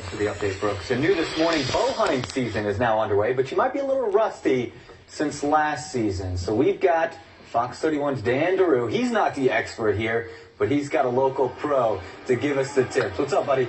Thanks for the update, Brooks. And new this morning, bow hunting season is now underway, but you might be a little rusty since last season. So we've got Fox 31's Dan Daru. He's not the expert here, but he's got a local pro to give us the tips. What's up, buddy?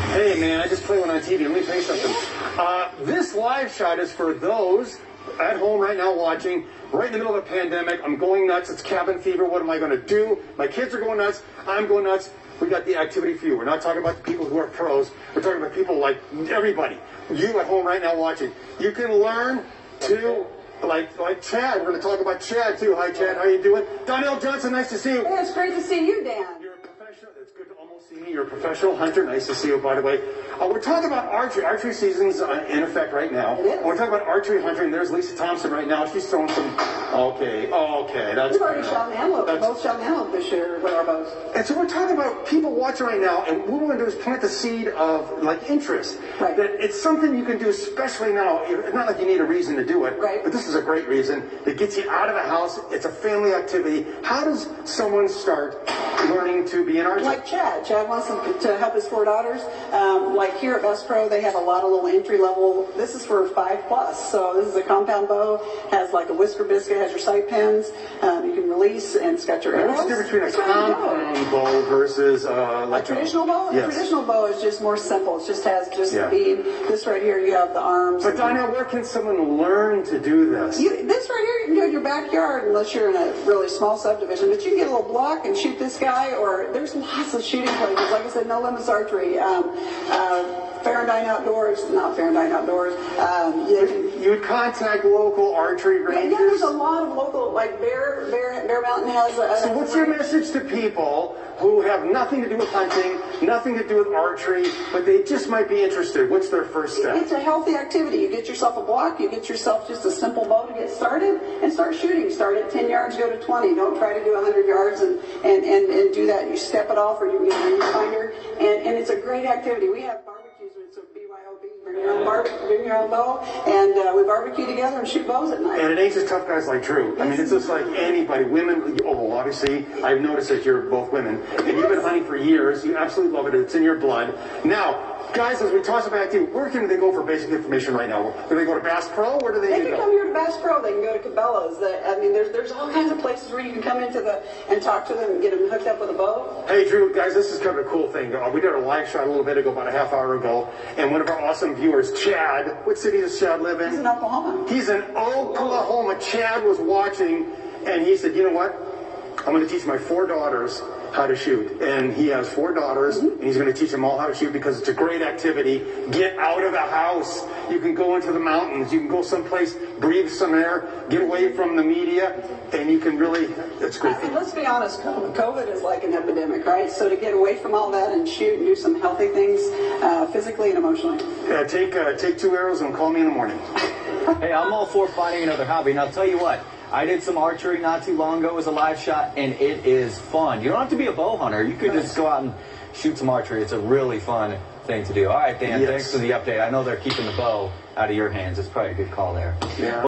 Hey, man, I just played one on TV. Let me tell you something. This live shot is for those at home right now watching, right in the middle of a pandemic. I'm going nuts. It's cabin fever. What am I going to do? My kids are going nuts. I'm going nuts. We got the activity for you. We're not talking about the people who are pros. We're talking about people like everybody. You at home right now watching. You can learn to, like Chad. We're going to talk about Chad, too. Hi, Chad. How you doing? Donnell Johnson, nice to see you. Hey, it's great to see you, Dan. You're a professional. It's good to almost see me. You're a professional hunter. Nice to see you, by the way. We're talking about archery. Archery season's in effect right now. It is. We're talking about archery hunting. There's Lisa Thompson right now. She's throwing some... Okay, that's... We've already shot an antelope. Both shot an antelope this year with our bows. And so we're talking about people watching right now, and what we're going to do is plant the seed of, interest. Right. That it's something you can do, especially now. It's not like you need a reason to do it. Right. But this is a great reason. It gets you out of the house. It's a family activity. How does someone start learning to be an archer? Like Chad. Chad wants to help his 4 daughters. Like here at Best Pro, they have a lot of little entry level. This is for 5+. So this is a compound bow. Has like a whisker biscuit. Has your sight pins. You can release, and it's got your arrows. What's the difference between a compound bow versus a traditional bow? Yes. A traditional bow is just more simple. It just has the bead. This right here, you have the arms. But Donnell, where can someone learn to do this? This right here, you can do it in your backyard unless you're in a really small subdivision. But you can get a little block and shoot this guy, or there's lots of shooting places. Like I said, No Limits Archery. Farendine Outdoors, not Farendine Outdoors. You would contact local archery ranges? Yeah, there's a lot of local, like Bear Mountain has a... So what's your message to people who have nothing to do with hunting, nothing to do with archery, but they just might be interested? What's their first step? It's a healthy activity. You get yourself a block, you get yourself just a simple bow to get started, and start shooting. Start at 10 yards, go to 20. Don't try to do 100 yards and do that. You step it off, or you get a rangefinder, and it's a great activity. We have barbecues, so BYOB, bring your own bow, and we barbecue together and shoot bows at night. And it ain't just tough guys like Drew. I mean, it's just like anybody. Women, obviously, I've noticed that you're both women, and you've been hunting for years. You absolutely love it. It's in your blood. Now, guys, as we toss it back to you, where can they go for basic information right now? Do they go to Bass Pro? Where do they They can come here to Bass Pro. They can go to Cabela's. There's all kinds of places where you can come into and talk to them and get them hooked up with a bow. Hey, Drew, guys, this is kind of a cool thing. We did a live shot a little bit ago, about a half hour ago, and one of our awesome viewers, Chad, what city does Chad live in? He's in Oklahoma. He's in Oklahoma. Chad was watching, and he said, you know what? I'm going to teach my 4 daughters how to shoot. And he has 4 daughters, and he's going to teach them all how to shoot because it's a great activity. Get out of the house. You can go into the mountains. You can go someplace, breathe some air, get away from the media, and you can really, it's great. And let's be honest, COVID is like an epidemic, right? So to get away from all that and shoot and do some healthy things physically and emotionally. Yeah, take 2 arrows and call me in the morning. Hey, I'm all for finding another hobby. And I'll tell you what, I did some archery not too long ago as a live shot, and it is fun. You don't have to be a bow hunter. You could just go out and shoot some archery. It's a really fun thing to do. All right, Dan, Thanks for the update. I know they're keeping the bow out of your hands. It's probably a good call there. Yeah.